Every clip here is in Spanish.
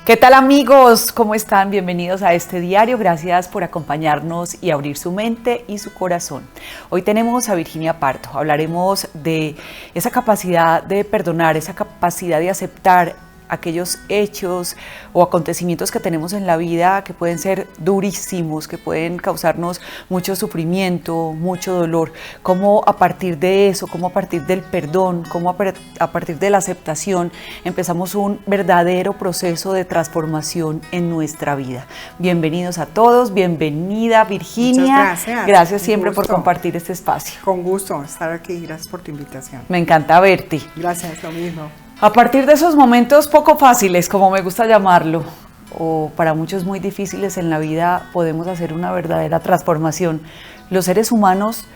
¿Qué tal, amigos? ¿Cómo están? Bienvenidos a este diario. Gracias por acompañarnos y abrir su mente y su corazón. Hoy tenemos a Virginia Parto. Hablaremos de esa capacidad de perdonar, esa capacidad de aceptar aquellos hechos o acontecimientos que tenemos en la vida que pueden ser durísimos, que pueden causarnos mucho sufrimiento, mucho dolor. Cómo a partir de eso, cómo a partir del perdón, cómo a partir de la aceptación empezamos un verdadero proceso de transformación en nuestra vida. Bienvenidos a todos, bienvenida Virginia. Muchas gracias. Gracias siempre por compartir este espacio. Con gusto estar aquí, gracias por tu invitación. Me encanta verte. Gracias, lo mismo. A partir de esos momentos poco fáciles, como me gusta llamarlo, o para muchos muy difíciles en la vida, podemos hacer una verdadera transformación. Los seres humanos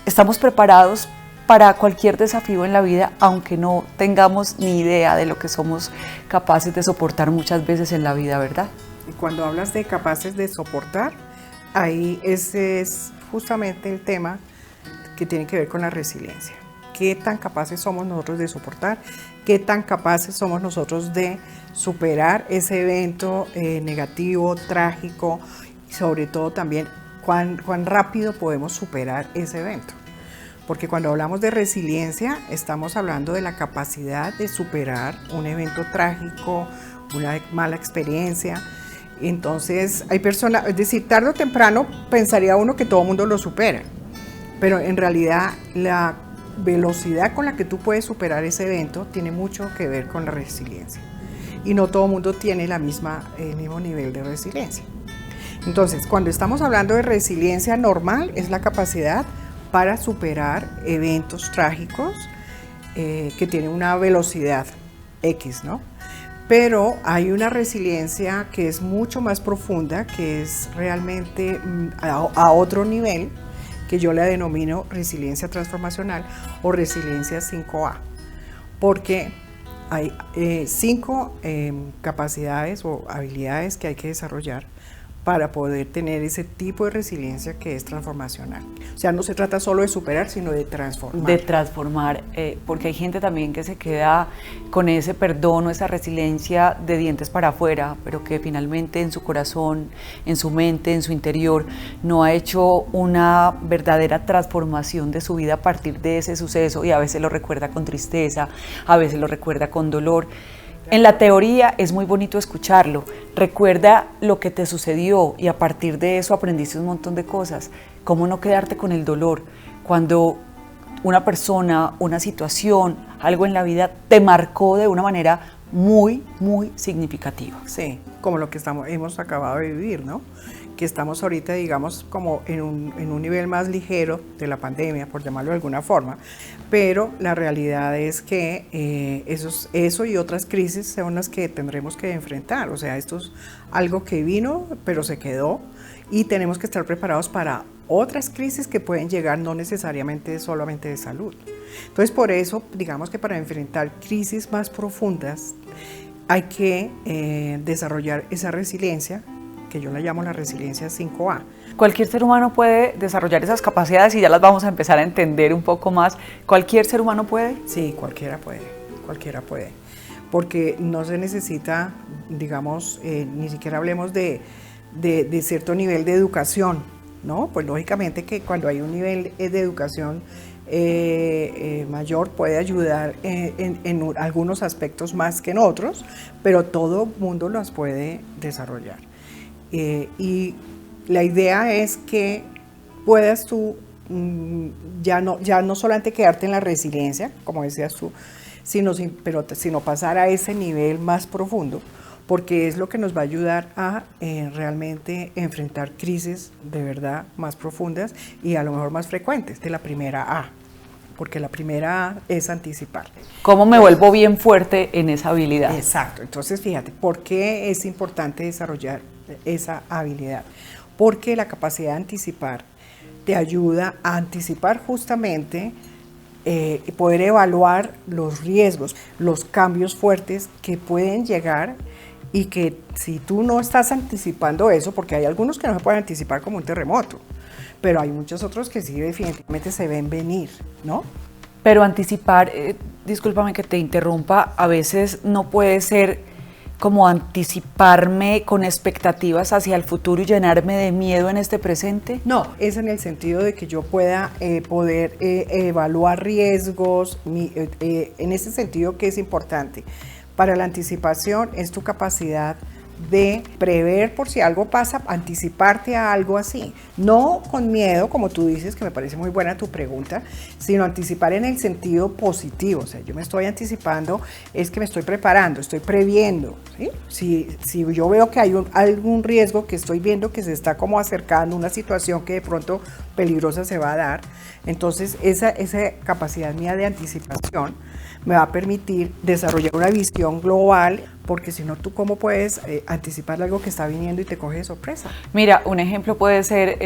estamos preparados para cualquier desafío en la vida, aunque no tengamos ni idea de lo que somos capaces de soportar muchas veces en la vida, ¿verdad? Y cuando hablas de capaces de soportar, ahí ese es justamente el tema que tiene que ver con la resiliencia. ¿Qué tan capaces somos nosotros de soportar? ¿Qué tan capaces somos nosotros de superar ese evento negativo, trágico? Y sobre todo también, ¿cuán rápido podemos superar ese evento? Porque cuando hablamos de resiliencia, estamos hablando de la capacidad de superar un evento trágico, una mala experiencia. Entonces, hay personas, es decir, tarde o temprano pensaría uno que todo el mundo lo supera, pero en realidad la velocidad con la que tú puedes superar ese evento tiene mucho que ver con la resiliencia. Y no todo el mundo tiene el mismo nivel de resiliencia. Entonces, cuando estamos hablando de resiliencia normal, es la capacidad para superar eventos trágicos que tienen una velocidad X, ¿no? Pero hay una resiliencia que es mucho más profunda, que es realmente a otro nivel, que yo la denomino resiliencia transformacional o resiliencia 5A, porque hay 5 capacidades o habilidades que hay que desarrollar para poder tener ese tipo de resiliencia que es transformacional. O sea, no se trata solo de superar, sino de transformar. De transformar, porque hay gente también que se queda con ese perdón o esa resiliencia de dientes para afuera, pero que finalmente en su corazón, en su mente, en su interior, no ha hecho una verdadera transformación de su vida a partir de ese suceso, y a veces lo recuerda con tristeza, a veces lo recuerda con dolor. En la teoría es muy bonito escucharlo, recuerda lo que te sucedió y a partir de eso aprendiste un montón de cosas. ¿Cómo no quedarte con el dolor cuando una persona, una situación, algo en la vida te marcó de una manera muy, muy significativa? Sí, como lo que hemos acabado de vivir, ¿no? Que estamos ahorita, digamos, como en un nivel más ligero de la pandemia, por llamarlo de alguna forma, pero la realidad es que eso y otras crisis son las que tendremos que enfrentar. O sea, esto es algo que vino, pero se quedó, y tenemos que estar preparados para otras crisis que pueden llegar, no necesariamente solamente de salud. Entonces, por eso, digamos que para enfrentar crisis más profundas, hay que desarrollar esa resiliencia, que yo la llamo la resiliencia 5A. Cualquier ser humano puede desarrollar esas capacidades y ya las vamos a empezar a entender un poco más. ¿Cualquier ser humano puede? Sí, cualquiera puede, porque no se necesita, digamos, ni siquiera hablemos de cierto nivel de educación, ¿no? Pues lógicamente que cuando hay un nivel de educación mayor puede ayudar en algunos aspectos más que en otros, pero todo mundo las puede desarrollar. Y la idea es que puedas tú ya no solamente quedarte en la resiliencia, como decías tú, sino pasar a ese nivel más profundo, porque es lo que nos va a ayudar a realmente enfrentar crisis de verdad más profundas y a lo mejor más frecuentes de la primera A, porque la primera A es anticipar. ¿Cómo me vuelvo bien fuerte en esa habilidad? Exacto, entonces fíjate, ¿por qué es importante desarrollar esa habilidad? Porque la capacidad de anticipar te ayuda a anticipar justamente poder evaluar los riesgos, los cambios fuertes que pueden llegar, y que si tú no estás anticipando eso, porque hay algunos que no se pueden anticipar como un terremoto, pero hay muchos otros que sí definitivamente se ven venir, ¿no? Pero anticipar, discúlpame que te interrumpa, a veces no puede ser como anticiparme con expectativas hacia el futuro y llenarme de miedo en este presente? No, es en el sentido de que yo pueda poder evaluar riesgos, en ese sentido que es importante. Para la anticipación es tu capacidad de prever por si algo pasa, anticiparte a algo así. No con miedo, como tú dices, que me parece muy buena tu pregunta, sino anticipar en el sentido positivo. O sea, yo me estoy anticipando, es que me estoy preparando, estoy previendo, ¿sí? Si yo veo que hay algún riesgo que estoy viendo que se está como acercando, una situación que de pronto peligrosa se va a dar, entonces esa capacidad mía de anticipación me va a permitir desarrollar una visión global, porque si no, ¿tú cómo puedes anticipar algo que está viniendo y te coge de sorpresa? Mira, un ejemplo puede ser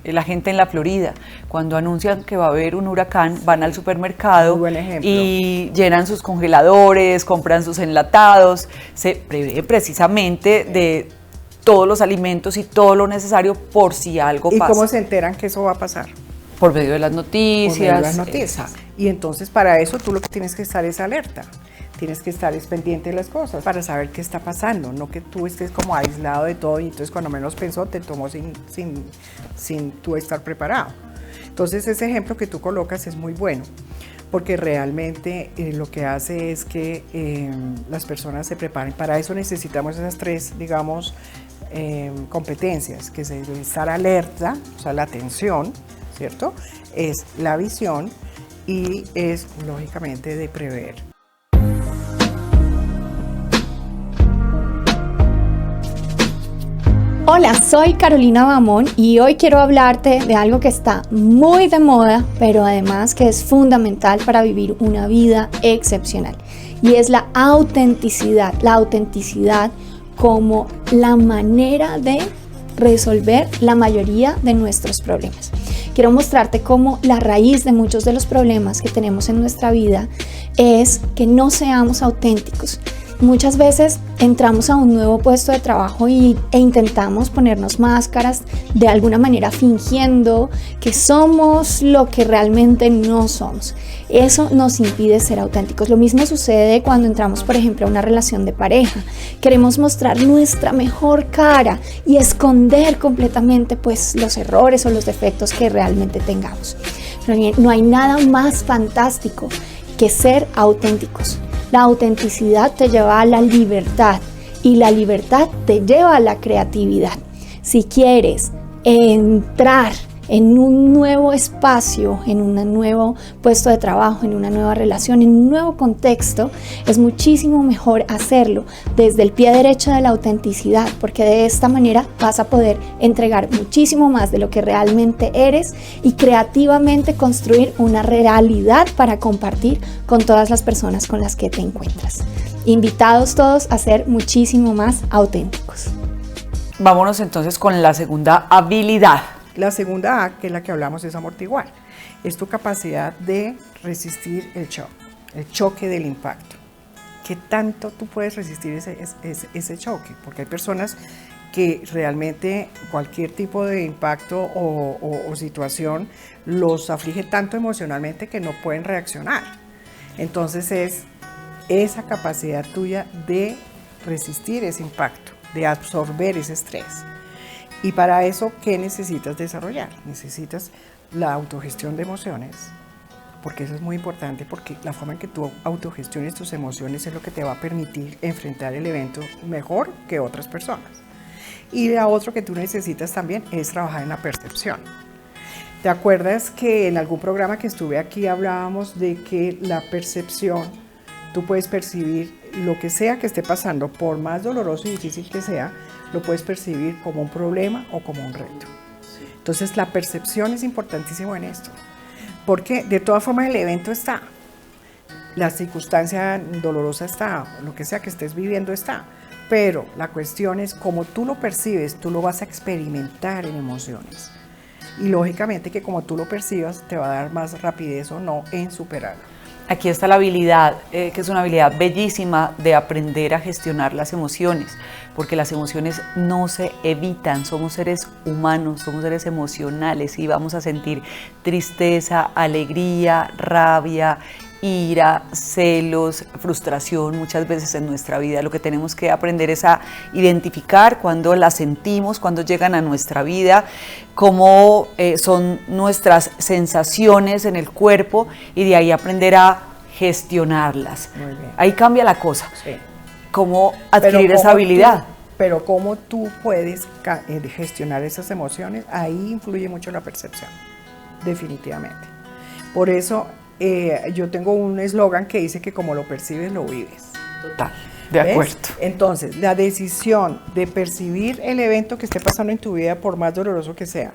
la gente en la Florida. Cuando anuncian que va a haber un huracán, van al supermercado y llenan sus congeladores, compran sus enlatados, se prevé precisamente de todos los alimentos y todo lo necesario por si algo pasa. ¿Y cómo se enteran que eso va a pasar? Por medio de las noticias. Por medio de las noticias. Y entonces para eso tú lo que tienes que estar es alerta. Tienes que estar pendiente de las cosas para saber qué está pasando, no que tú estés como aislado de todo y entonces cuando menos pensó te tomó sin tú estar preparado. Entonces ese ejemplo que tú colocas es muy bueno, porque realmente lo que hace es que las personas se preparen. Para eso necesitamos esas tres, digamos, competencias, que es estar alerta, o sea, la atención, ¿cierto? Es la visión y es, lógicamente, de prever. Hola, soy Carolina Bamón y hoy quiero hablarte de algo que está muy de moda, pero además que es fundamental para vivir una vida excepcional, y es la autenticidad como la manera de resolver la mayoría de nuestros problemas. Quiero mostrarte cómo la raíz de muchos de los problemas que tenemos en nuestra vida es que no seamos auténticos. Muchas veces entramos a un nuevo puesto de trabajo e intentamos ponernos máscaras, de alguna manera fingiendo que somos lo que realmente no somos. Eso nos impide ser auténticos. Lo mismo sucede cuando entramos, por ejemplo, a una relación de pareja. Queremos mostrar nuestra mejor cara y esconder completamente pues, los errores o los defectos que realmente tengamos. Pero no hay nada más fantástico que ser auténticos. La autenticidad te lleva a la libertad y la libertad te lleva a la creatividad. Si quieres entrar en un nuevo espacio, en un nuevo puesto de trabajo, en una nueva relación, en un nuevo contexto, es muchísimo mejor hacerlo desde el pie derecho de la autenticidad, porque de esta manera vas a poder entregar muchísimo más de lo que realmente eres y creativamente construir una realidad para compartir con todas las personas con las que te encuentras. Invitados todos a ser muchísimo más auténticos. Vámonos entonces con la segunda habilidad. La segunda A, que es la que hablamos, es amortiguar. Es tu capacidad de resistir el choque del impacto. ¿Qué tanto tú puedes resistir ese choque? Porque hay personas que realmente cualquier tipo de impacto o situación los aflige tanto emocionalmente que no pueden reaccionar. Entonces es esa capacidad tuya de resistir ese impacto, de absorber ese estrés. Y para eso, ¿qué necesitas desarrollar? Necesitas la autogestión de emociones, porque eso es muy importante, porque la forma en que tú autogestiones tus emociones es lo que te va a permitir enfrentar el evento mejor que otras personas. Y la otra que tú necesitas también es trabajar en la percepción. ¿Te acuerdas que en algún programa que estuve aquí hablábamos de que la percepción, tú puedes percibir lo que sea que esté pasando, por más doloroso y difícil que sea, lo puedes percibir como un problema o como un reto. Entonces la percepción es importantísimo en esto, porque de todas formas el evento está, la circunstancia dolorosa está, lo que sea que estés viviendo está, pero la cuestión es cómo tú lo percibes, tú lo vas a experimentar en emociones. Y lógicamente que como tú lo percibas te va a dar más rapidez o no en superarlo. Aquí está la habilidad, que es una habilidad bellísima de aprender a gestionar las emociones, porque las emociones no se evitan, somos seres humanos, somos seres emocionales y vamos a sentir tristeza, alegría, rabia, ira, celos, frustración muchas veces en nuestra vida. Lo que tenemos que aprender es a identificar cuando las sentimos, cuando llegan a nuestra vida, cómo son nuestras sensaciones en el cuerpo y de ahí aprender a gestionarlas. Muy bien. Ahí cambia la cosa. Sí. Cómo adquirir esa habilidad. Pero cómo tú puedes gestionar esas emociones, ahí influye mucho la percepción, definitivamente. Por eso yo tengo un eslogan que dice que como lo percibes, lo vives. Total, de ¿Ves? acuerdo. Entonces, la decisión de percibir el evento que esté pasando en tu vida, por más doloroso que sea,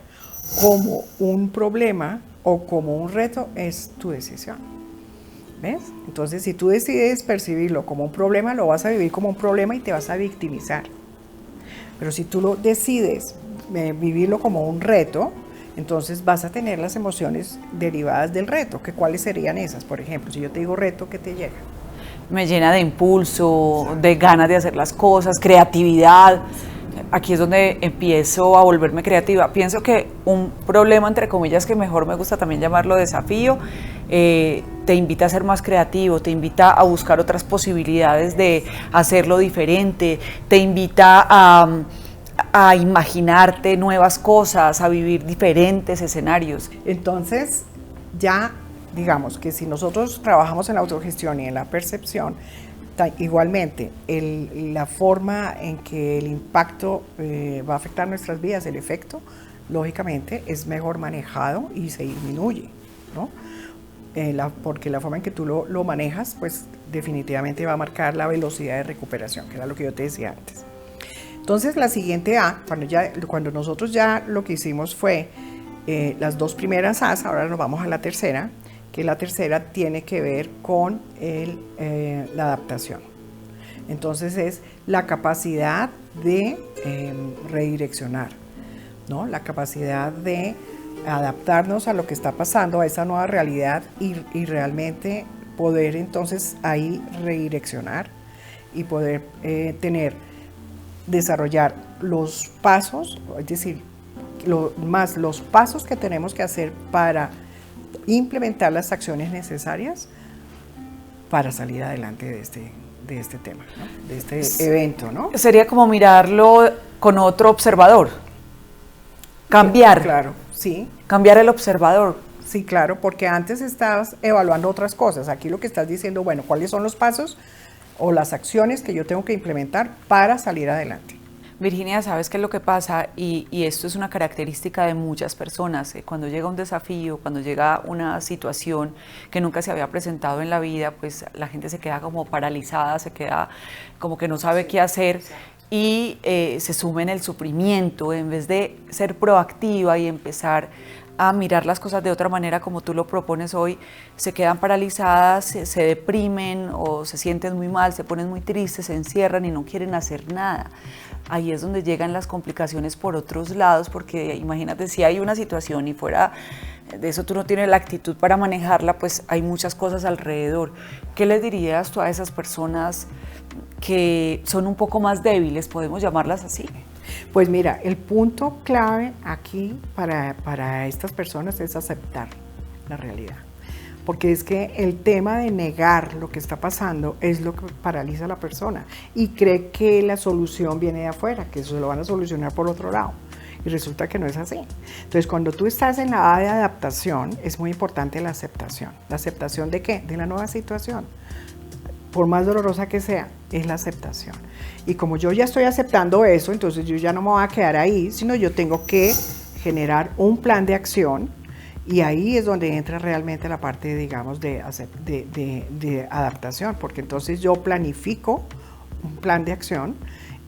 como un problema o como un reto, es tu decisión. ¿Ves? Entonces, si tú decides percibirlo como un problema, lo vas a vivir como un problema y te vas a victimizar. Pero si tú lo decides vivirlo como un reto, entonces vas a tener las emociones derivadas del reto. ¿Que cuáles serían esas? Por ejemplo, si yo te digo reto, ¿qué te llega? Me llena de impulso, de ganas de hacer las cosas, creatividad. Aquí es donde empiezo a volverme creativa. Pienso que un problema, entre comillas, que mejor me gusta también llamarlo desafío, te invita a ser más creativo, te invita a buscar otras posibilidades de hacerlo diferente, te invita a imaginarte nuevas cosas, a vivir diferentes escenarios. Entonces, ya digamos que si nosotros trabajamos en la autogestión y en la percepción, igualmente la forma en que el impacto va a afectar nuestras vidas, el efecto, lógicamente es mejor manejado y se disminuye, ¿no? Porque la forma en que tú lo manejas, pues definitivamente va a marcar la velocidad de recuperación, que era lo que yo te decía antes. Entonces la siguiente A, cuando nosotros ya lo que hicimos fue las dos primeras A's, ahora nos vamos a la tercera, que la tercera tiene que ver con la adaptación. Entonces es la capacidad de redireccionar, ¿no? La capacidad de adaptarnos a lo que está pasando, a esa nueva realidad y realmente poder entonces ahí redireccionar y poder desarrollar los pasos, es decir, los pasos que tenemos que hacer para implementar las acciones necesarias para salir adelante de este tema, ¿no? De este evento, ¿no? Sería como mirarlo con otro observador, cambiar. Claro, sí. Cambiar el observador. Sí, claro, porque antes estabas evaluando otras cosas. Aquí lo que estás diciendo, bueno, ¿cuáles son los pasos o las acciones que yo tengo que implementar para salir adelante? Virginia, ¿sabes qué es lo que pasa? Y esto es una característica de muchas personas. Cuando llega un desafío, cuando llega una situación que nunca se había presentado en la vida, pues la gente se queda como paralizada, se queda como que no sabe qué hacer y se sume en el sufrimiento en vez de ser proactiva y empezar a mirar las cosas de otra manera como tú lo propones hoy, se quedan paralizadas, se deprimen o se sienten muy mal, se ponen muy tristes, se encierran y no quieren hacer nada. Ahí es donde llegan las complicaciones por otros lados, porque imagínate si hay una situación y fuera de eso tú no tienes la actitud para manejarla, pues hay muchas cosas alrededor. ¿Qué les dirías tú a esas personas que son un poco más débiles, podemos llamarlas así? Pues mira, el punto clave aquí para estas personas es aceptar la realidad. Porque es que el tema de negar lo que está pasando es lo que paraliza a la persona y cree que la solución viene de afuera, que eso lo van a solucionar por otro lado. Y resulta que no es así. Entonces, cuando tú estás en la A de adaptación, es muy importante la aceptación. ¿La aceptación de qué? De la nueva situación. Por más dolorosa que sea, es la aceptación. Y como yo ya estoy aceptando eso, entonces yo ya no me voy a quedar ahí, sino yo tengo que generar un plan de acción. Y ahí es donde entra realmente la parte, digamos, de adaptación, porque entonces yo planifico un plan de acción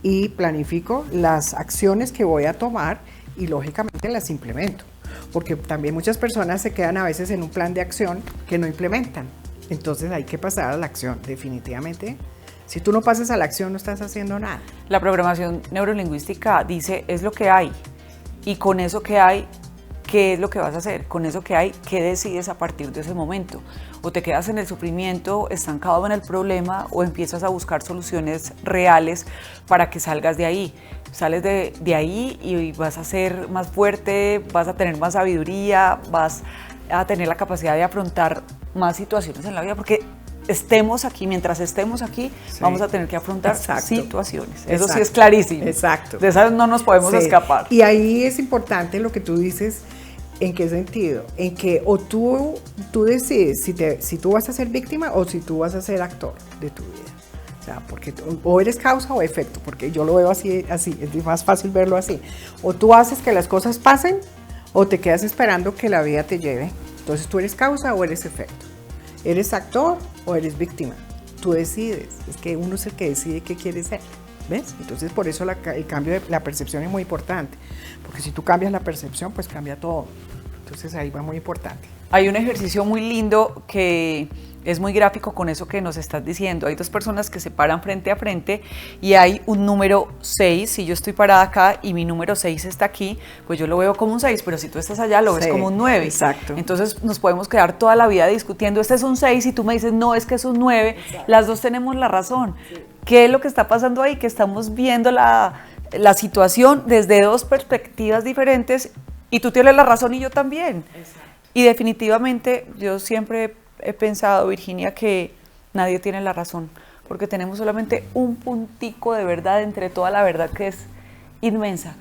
y planifico las acciones que voy a tomar y lógicamente las implemento, porque también muchas personas se quedan a veces en un plan de acción que no implementan, entonces hay que pasar a la acción, definitivamente. Si tú no pasas a la acción no estás haciendo nada. La programación neurolingüística dice es lo que hay y con eso que hay, ¿qué es lo que vas a hacer? Con eso que hay, ¿qué decides a partir de ese momento? O te quedas en el sufrimiento, estancado en el problema, o empiezas a buscar soluciones reales para que salgas de ahí. Sales de ahí y vas a ser más fuerte, vas a tener más sabiduría, vas a tener la capacidad de afrontar más situaciones en la vida, porque estemos aquí, mientras estemos aquí, Sí. vamos a tener que afrontar Exacto. situaciones. Eso sí Exacto. es clarísimo. Exacto. De esas no nos podemos Sí. escapar. Y ahí es importante lo que tú dices. ¿En qué sentido? En que o tú decides si tú vas a ser víctima o si tú vas a ser actor de tu vida. O sea, porque o eres causa o efecto, porque yo lo veo así, es más fácil verlo así. O tú haces que las cosas pasen o te quedas esperando que la vida te lleve. Entonces tú eres causa o eres efecto. ¿Eres actor o eres víctima? Tú decides. Es que uno es el que decide qué quiere ser. ¿Ves? Entonces por eso el cambio de la percepción es muy importante. Porque si tú cambias la percepción, pues cambia todo. Entonces ahí va muy importante. Hay un ejercicio muy lindo que es muy gráfico con eso que nos estás diciendo. Hay dos personas que se paran frente a frente y hay un número 6. Si yo estoy parada acá y mi número 6 está aquí, pues yo lo veo como un 6, pero si tú estás allá lo ves Sí, como un 9. exacto. Entonces nos podemos quedar toda la vida discutiendo, este es un 6 y tú me dices, no, es que es un 9. Exacto. Las dos tenemos la razón. Sí. ¿Qué es lo que está pasando ahí? Que estamos viendo la situación desde dos perspectivas diferentes y tú tienes la razón y yo también. Exacto. Y definitivamente yo siempre he pensado, Virginia, que nadie tiene la razón, porque tenemos solamente un puntico de verdad entre toda la verdad que es inmensa.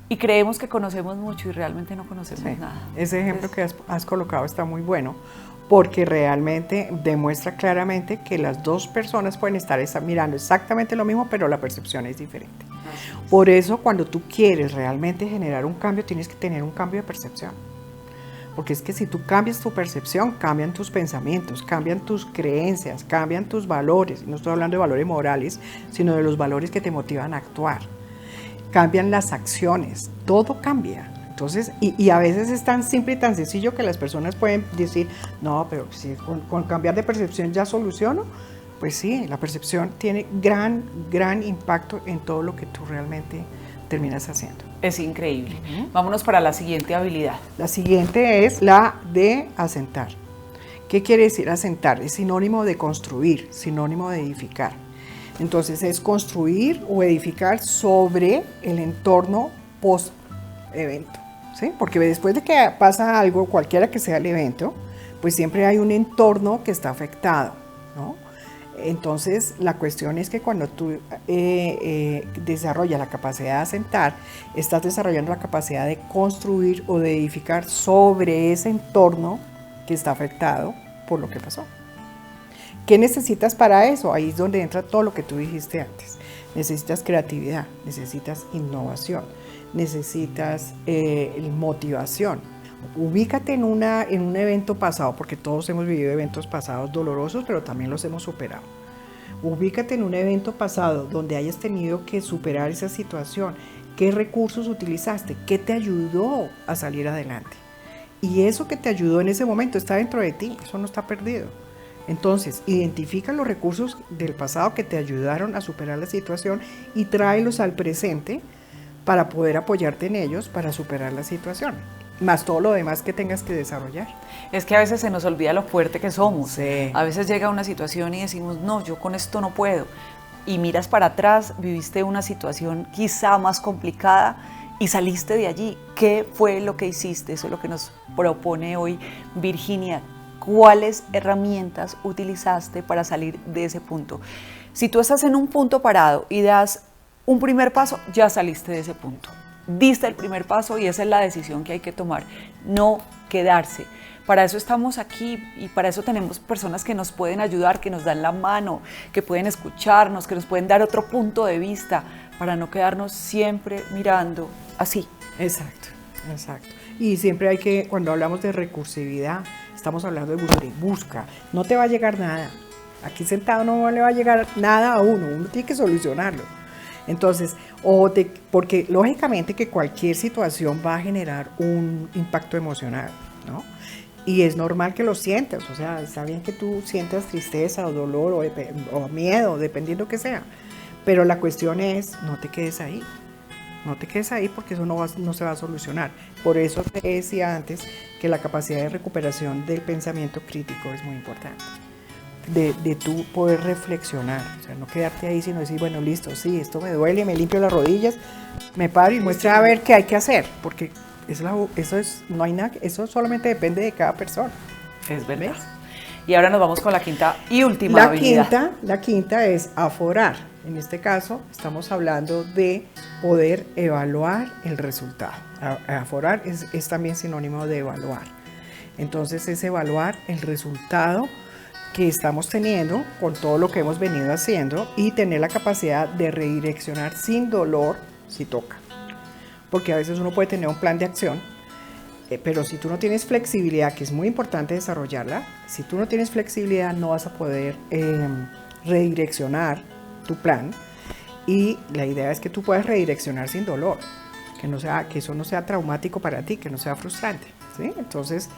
Y creemos que conocemos mucho y realmente no conocemos nada. Ese ejemplo que has colocado está muy bueno, porque realmente demuestra claramente que las dos personas pueden estar mirando exactamente lo mismo, pero la percepción es diferente. Por eso, cuando tú quieres realmente generar un cambio, tienes que tener un cambio de percepción. Porque es que si tú cambias tu percepción, cambian tus pensamientos, cambian tus creencias, cambian tus valores. No estoy hablando de valores morales, sino de los valores que te motivan a actuar. Cambian las acciones, todo cambia. Entonces, y a veces es tan simple y tan sencillo que las personas pueden decir, no, pero si con cambiar de percepción ya soluciono. Pues sí, la percepción tiene gran impacto en todo lo que tú realmente terminas haciendo. Es increíble. Vámonos para la siguiente habilidad. La siguiente es la de asentar. ¿Qué quiere decir asentar? Es sinónimo de construir, sinónimo de edificar. Entonces es construir o edificar sobre el entorno post-evento, ¿sí? Porque después de que pasa algo, cualquiera que sea el evento, pues siempre hay un entorno que está afectado, ¿no? Entonces, la cuestión es que cuando tú desarrollas la capacidad de asentar, estás desarrollando la capacidad de construir o de edificar sobre ese entorno que está afectado por lo que pasó. ¿Qué necesitas para eso? Ahí es donde entra todo lo que tú dijiste antes. Necesitas creatividad, necesitas innovación, necesitas motivación. Ubícate en un evento pasado, porque todos hemos vivido eventos pasados dolorosos, pero también los hemos superado. Ubícate en un evento pasado donde hayas tenido que superar esa situación. ¿Qué recursos utilizaste? ¿Qué te ayudó a salir adelante? Y eso que te ayudó en ese momento está dentro de ti, eso no está perdido. Entonces, identifica los recursos del pasado que te ayudaron a superar la situación y tráelos al presente para poder apoyarte en ellos para superar la situación. Más todo lo demás que tengas que desarrollar. Es que a veces se nos olvida lo fuerte que somos. Sí. A veces llega una situación y decimos, no, yo con esto no puedo. Y miras para atrás, viviste una situación quizá más complicada y saliste de allí. ¿Qué fue lo que hiciste? Eso es lo que nos propone hoy Virginia. ¿Cuáles herramientas utilizaste para salir de ese punto? Si tú estás en un punto parado y das un primer paso, ya saliste de ese punto. Diste el primer paso y esa es la decisión que hay que tomar, no quedarse. Para eso estamos aquí y para eso tenemos personas que nos pueden ayudar, que nos dan la mano, que pueden escucharnos, que nos pueden dar otro punto de vista, para no quedarnos siempre mirando así. Exacto, exacto. Y siempre hay que, cuando hablamos de recursividad, estamos hablando de busca. No te va a llegar nada. Aquí sentado no le va a llegar nada a uno tiene que solucionarlo. Entonces, porque lógicamente que cualquier situación va a generar un impacto emocional, ¿no? Y es normal que lo sientas, o sea, está bien que tú sientas tristeza o dolor o miedo, dependiendo que sea. Pero la cuestión es, no te quedes ahí. No te quedes ahí porque eso no se va a solucionar. Por eso te decía antes que la capacidad de recuperación del pensamiento crítico es muy importante. De tú poder reflexionar, o sea, no quedarte ahí, sino decir, bueno, listo, sí, esto me duele, me limpio las rodillas, me paro y muestra a ver qué hay que hacer, porque no hay nada, eso solamente depende de cada persona. Es verdad. Y ahora nos vamos con la quinta y última habilidad. La quinta es aforar. En este caso estamos hablando de poder evaluar el resultado. Aforar es también sinónimo de evaluar. Entonces es evaluar el resultado que estamos teniendo con todo lo que hemos venido haciendo y tener la capacidad de redireccionar sin dolor si toca. Porque a veces uno puede tener un plan de acción, pero si tú no tienes flexibilidad, que es muy importante desarrollarla, si tú no tienes flexibilidad no vas a poder redireccionar tu plan, y la idea es que tú puedas redireccionar sin dolor, que eso no sea traumático para ti, que no sea frustrante, ¿sí? Entonces,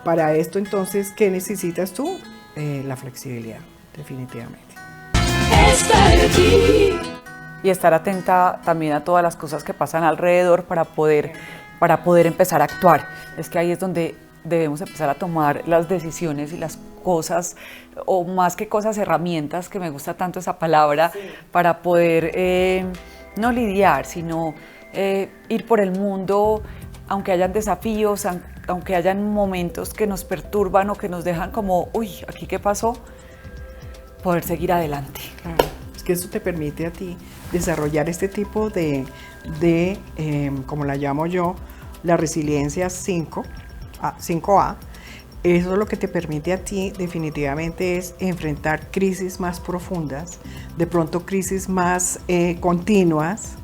para esto entonces, ¿qué necesitas tú? La flexibilidad, definitivamente. Y estar atenta también a todas las cosas que pasan alrededor para poder empezar a actuar. Es que ahí es donde debemos empezar a tomar las decisiones y las cosas, o más que cosas, herramientas, que me gusta tanto esa palabra, sí, para poder no lidiar, sino ir por el mundo, aunque hayan desafíos, aunque hayan momentos que nos perturban o que nos dejan como, uy, ¿aquí qué pasó? Poder seguir adelante. Claro, es que eso te permite a ti desarrollar este tipo de como la llamo yo, la resiliencia 5A. Eso lo que te permite a ti definitivamente es enfrentar crisis más profundas, de pronto crisis más continuas,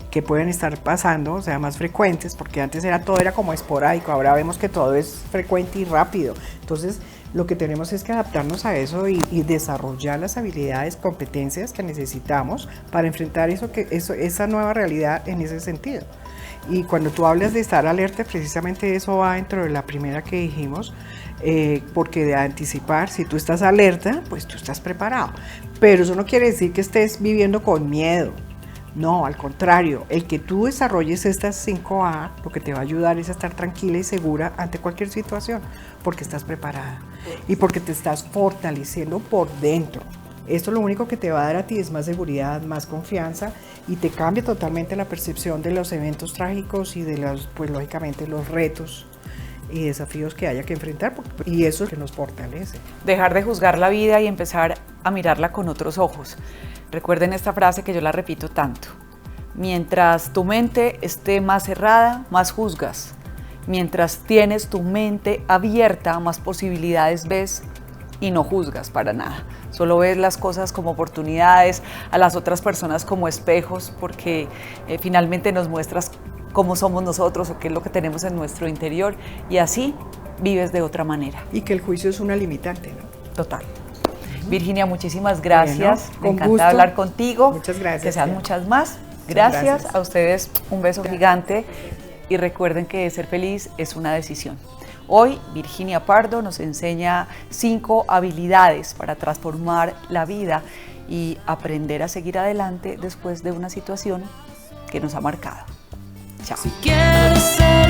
que pueden estar pasando, o sea, más frecuentes, porque antes todo era como esporádico, ahora vemos que todo es frecuente y rápido. Entonces, lo que tenemos es que adaptarnos a eso y desarrollar las habilidades, competencias que necesitamos para enfrentar esa nueva realidad en ese sentido. Y cuando tú hablas de estar alerta, precisamente eso va dentro de la primera que dijimos, porque de anticipar, si tú estás alerta, pues tú estás preparado. Pero eso no quiere decir que estés viviendo con miedo. No, al contrario, el que tú desarrolles estas 5A, lo que te va a ayudar es a estar tranquila y segura ante cualquier situación, porque estás preparada y porque te estás fortaleciendo por dentro. Esto lo único que te va a dar a ti es más seguridad, más confianza, y te cambia totalmente la percepción de los eventos trágicos y de pues lógicamente los retos y desafíos que haya que enfrentar, y eso es lo que nos fortalece. Dejar de juzgar la vida y empezar a mirarla con otros ojos. Recuerden esta frase que yo la repito tanto: mientras tu mente esté más cerrada, más juzgas. Mientras tienes tu mente abierta, más posibilidades ves y no juzgas para nada. Solo ves las cosas como oportunidades, a las otras personas como espejos, porque finalmente nos muestras cómo somos nosotros o qué es lo que tenemos en nuestro interior, y así vives de otra manera. Y que el juicio es una limitante, ¿no? Total. Virginia, muchísimas gracias. Bueno, me encanta hablar contigo. Muchas gracias. Que sean muchas más. Gracias a ustedes, un beso gigante, y recuerden que ser feliz es una decisión. Hoy Virginia Pardo nos enseña 5 habilidades para transformar la vida y aprender a seguir adelante después de una situación que nos ha marcado. Chao. Si quieres ser